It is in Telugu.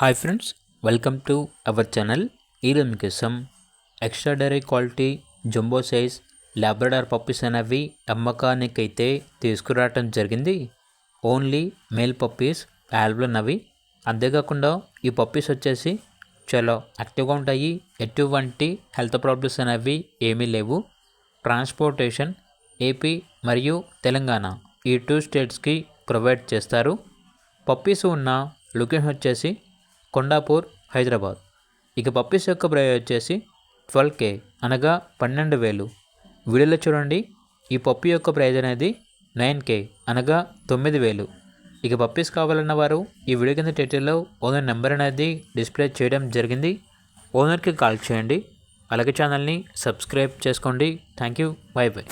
Hi friends, welcome to our channel. ఈరోజు మీకోసం extra dairy quality jumbo size Labrador puppies అనేవి అమ్మకానికైతే తీసుకురావటం జరిగింది. ఓన్లీ మేల్ పప్పీస్ అవైలబుల్ ఉన్నవి. అంతేకాకుండా ఈ పప్పీస్ వచ్చేసి చాలా యాక్టివ్గా ఉంటాయి. ఎటువంటి హెల్త్ ప్రాబ్లమ్స్ అనేవి ఏమీ లేవు. ట్రాన్స్పోర్టేషన్ ఏపీ మరియు తెలంగాణ ఈ 2 స్టేట్స్కి ప్రొవైడ్ చేస్తారు. పప్పీస్ ఉన్న లొకేషన్ వచ్చేసి కొండాపూర్, హైదరాబాద్. ఇక పప్పీస్ యొక్క ప్రైస్ వచ్చేసి 12K అనగా 12,000. వీడియోలో చూడండి, ఈ పప్పీ యొక్క ప్రైస్ అనేది 9K అనగా 9,000. ఇక పప్పీస్ కావాలన్న వారు ఈ వీడియో కింద టైటిల్లో ఓనర్ నెంబర్ అనేది డిస్ప్లే చేయడం జరిగింది. ఓనర్కి కాల్ చేయండి. అలాగే ఛానల్ని సబ్స్క్రైబ్ చేసుకోండి. Thank you. By by.